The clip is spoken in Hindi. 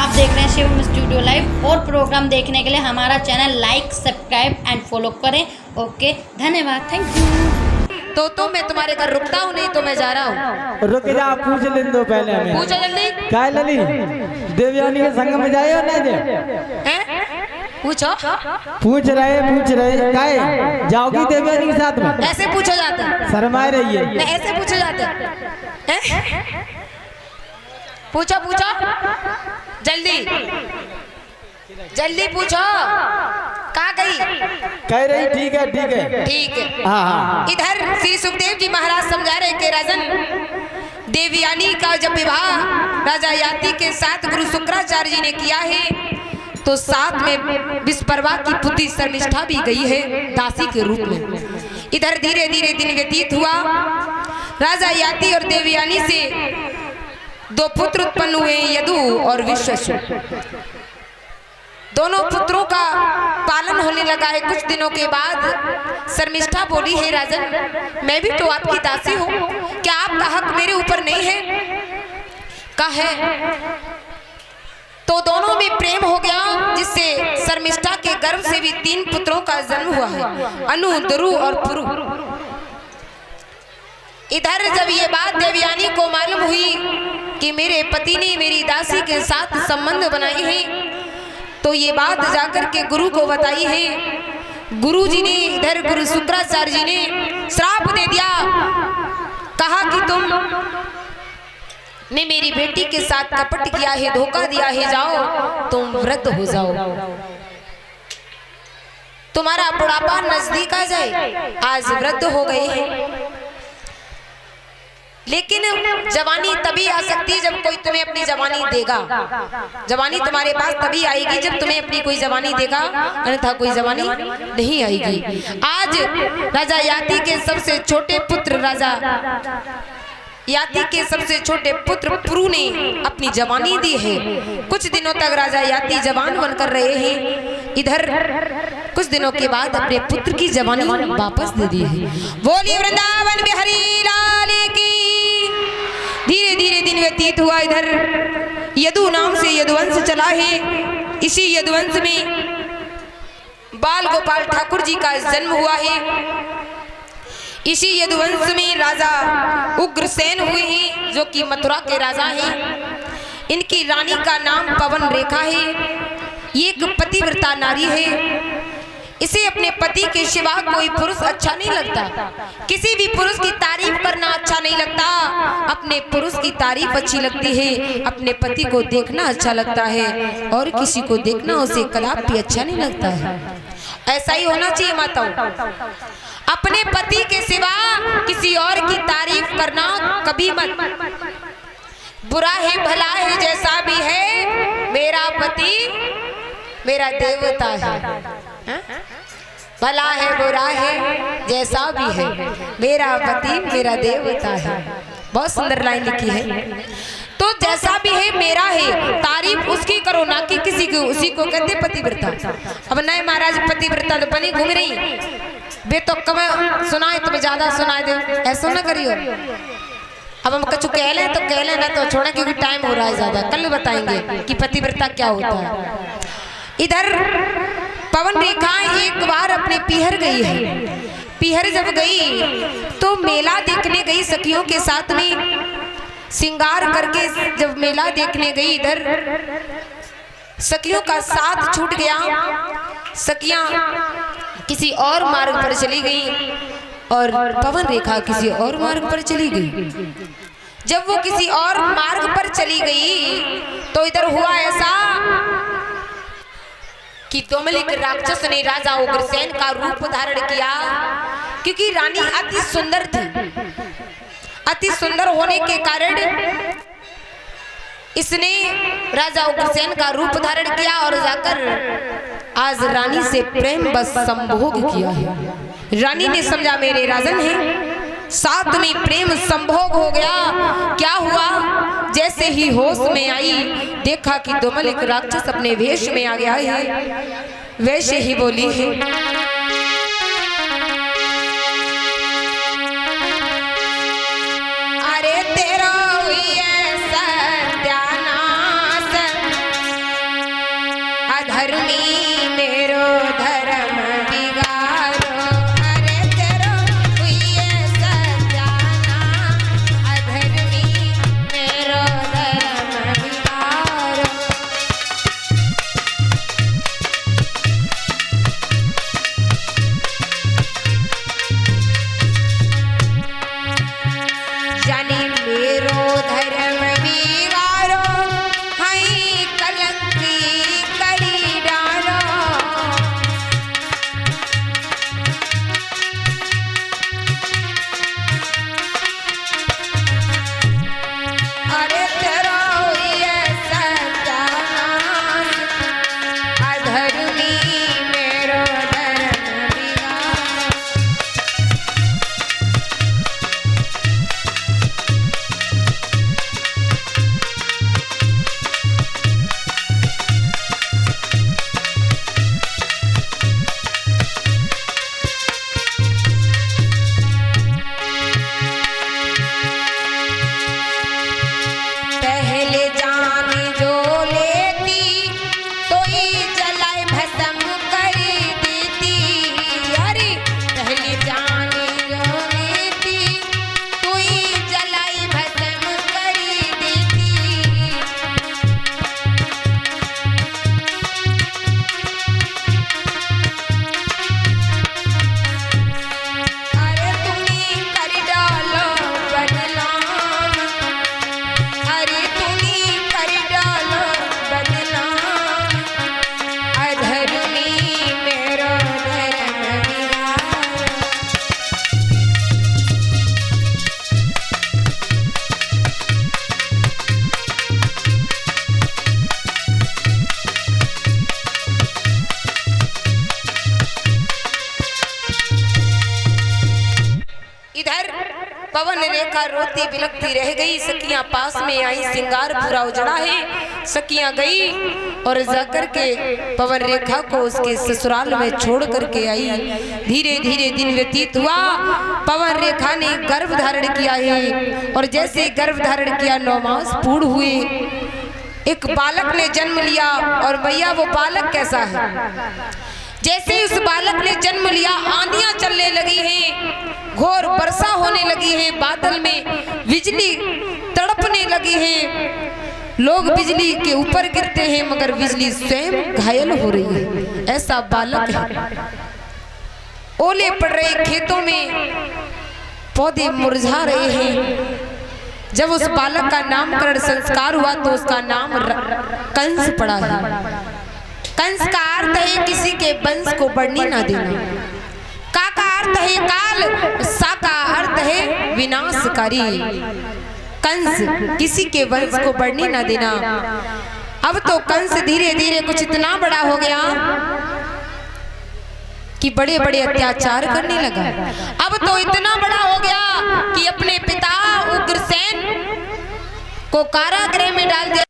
आप देख रहे हैं शिवम स्टूडियो लाइव। और प्रोग्राम देखने के लिए हमारा channel like, subscribe and follow करें। ओके, धन्यवाद, थैंक यू। तो मैं तुम्हारे घर रुकता हूँ, नहीं तो मैं जा रहा हूँ। रुक जा, पूछ ले दो पहले हमें। पूछो जल्दी। काय लली देवयानी के संग में जाए हो ना जे? पूछो। पूछ रहे काय जाओगी देवयानी के साथ में? ऐसे पूछो जाता है, शर्माए रही है। नहीं ऐसे पूछो जाता है। पूछो पूछो जल्दी जल्दी पूछो। कहाँ गई? कह रही ठीक है ठीक है। हाँ। इधर श्री सुखदेव जी महाराज समझा रहे कि राजन, देवयानी का जब विवाह राजा याति के साथ गुरु शुक्राचार्य जी ने किया है, तो साथ में विश्वकर्मा की पुत्री शर्मिष्ठा भी गई है दासी के रूप में। इधर धीरे धीरे दिन व्यतीत हुआ। राजा याति और देवयानी से 2 पुत्र उत्पन्न हुए, यदु और विश्वासु। दोनों पुत्रों का पालन होने लगा है। कुछ दिनों के बाद शर्मिष्ठा बोली, है राजन, मैं भी तो आपकी दासी हूँ, क्या आपका हक मेरे ऊपर नहीं है? कहा है तो दोनों में प्रेम हो गया, जिससे शर्मिष्ठा के गर्भ से भी 3 पुत्रों का जन्म हुआ है, अनु, दरु और पुरु। इधर जब ये बात देवयानी को मालूम हुई कि मेरे पति ने मेरी दासी के साथ संबंध बनाए हैं, तो ये बात जाकर के गुरु को बताई है। गुरु जी ने, इधर गुरु शुक्राचार्य जी ने श्राप दे दिया, कहा कि तुम ने मेरी बेटी के साथ कपट किया है, धोखा दिया है, जाओ तुम वृद्ध हो जाओ, तुम्हारा बुढ़ापा नजदीक आ जाए। आज वृद्ध हो गए हैं, लेकिन जवानी तभी आ सकती है जब कोई तुम्हें अपनी जवानी देगा। जवानी तुम्हारे पास तभी आएगी जब तुम्हें अपनी कोई जवानी देगा, अन्यथा कोई जवानी नहीं आएगी। आज राजा याति के सबसे छोटे पुत्र पुरु ने अपनी जवानी दी है। कुछ दिनों तक राजा याति जवान बनकर रहे हैं। इधर कुछ दिनों के बाद अपने पुत्र की जवानी वापस दे दी है। बोलिए वृंदावन बिहारी लाल की। धीरे धीरे दिन व्यतीत हुआ। इधर यदु नाम से यदुवंश चला है। इसी यदुवंश में बाल गोपाल ठाकुर जी का जन्म हुआ है। इसी यदुवंश में राजा उग्रसेन हुए हैं, जो कि मथुरा के राजा हैं। इनकी रानी का नाम पवन रेखा है। ये एक पतिव्रता नारी है। इसे अपने पति के सिवा कोई पुरुष अच्छा नहीं लगता। किसी भी पुरुष की तारीफ करना अच्छा नहीं लगता, अपने पुरुष की तारीफ अच्छी लगती है। अपने पति को देखना अच्छा लगता है, और किसी को देखना उसे कदापि अच्छा नहीं लगता है। ऐसा ही होना चाहिए माताओं। अपने पति के सिवा किसी और की तारीफ करना कभी मत। बुरा है भला है जैसा भी है, मेरा पति मेरा देवता है। भला है बुरा है जैसा भी है, मेरा पति मेरा देवता है। बहुत सुंदर लाइन लिखी है। तो जैसा भी है मेरा है, तारीफ उसकी करो, ना कि किसी की। उसी को कहते पतिव्रता। अब नए महाराज पतिव्रता तो बनी घूम रही, बे तो कम सुनाए तुम्हें ज्यादा सुनाए दे, ऐसा ना करियो। अब हम कछु कह लें तो कह लें, ना तो छोड़ा, क्योंकि टाइम हो रहा है ज्यादा। कल बताएंगे कि पतिव्रता क्या होता है। इधर पवन रेखा एक बार अपने पीहर गई है। पीहर जब गई तो मेला देखने गई सखियों के साथ में, श्रृंगार करके जब मेला देखने गई, इधर सखियों का साथ छूट गया। सखियां किसी और मार्ग पर चली गई और पवन रेखा किसी और मार्ग पर चली गई। जब वो किसी और मार्ग पर चली गई तो इधर हुआ ऐसा कि दोमलिक राक्षस ने राजा उग्रसेन का रूप धारण किया, क्योंकि रानी अति सुंदर थी। अति सुंदर होने के कारण इसने राजा उग्रसेन का रूप धारण किया और जाकर आज रानी से प्रेम बस संभोग किया है। रानी ने समझा मेरे राजन है, साथ में प्रेम संभोग हो गया। क्या हुआ? जैसे ही होश में आई, देखा कि दोमलिक राक्षस अपने वेश में आ गया है। वैसे ही बोली है, अरे तेरा सत्यानाश अधर्मी मेरो धर्म बिगाड़ो, अरे तेरो हुई सजाना, अधर्मी मेरो धर्म बिगाड़ो। जानी मेरो धर्म बिगाड़ो, हई कलंकी करी डालो, अरे तेरा ये सजाना, अधर्मी मेरो धर्म बिगाड़ो। पहले जान जो लेती तो ही जलाए भस्म कर देती, अरे पहले जान जो लेती तो ही जलाए भस्म कर देती। अरे तुम्ही कर डालो बदनाम, अरे तुम्ही कर डालो बदनाम, अधर्मी मेरो धर्म बिगाड़ो। इधर पवन रेखा रोती बिलखती रह गई, सखियां पास में आई, सिंगार पूरा उजड़ा है। सखियां गई और जाकर के पवन रेखा को उसके ससुराल में छोड़ करके आई। धीरे धीरे दिन व्यतीत हुआ, पवन रेखा ने गर्भ धारण किया है और जैसे गर्भ धारण किया 9 मास पूर्ण हुए, एक बालक ने जन्म लिया। और भैया वो बालक कैसा है, जैसे उस बालक ने जन्म लिया आंधियां चलने लगी हैं, घोर वर्षा होने लगी है, बादल में बिजली तड़पने लगी है, लोग बिजली के ऊपर गिरते हैं मगर बिजली स्वयं घायल हो रही है, ऐसा बालक है। ओले पड़ रहे खेतों में, पौधे मुरझा रहे हैं। जब उस बालक का नामकरण संस्कार हुआ तो उसका नाम कंस पड़ा है। कंस का अर्थ है किसी के वंश को बढ़ने ना देना, का अर्थ है काल, सा का अर्थ है विनाशकारी। कंस किसी के वंश को बढ़ने ना देना। अब तो कंस धीरे धीरे कुछ इतना बड़ा हो गया कि बड़े बड़े अत्याचार करने लगा। अब तो इतना बड़ा हो गया कि अपने पिता उग्रसेन को कारागृह में डाल दिया।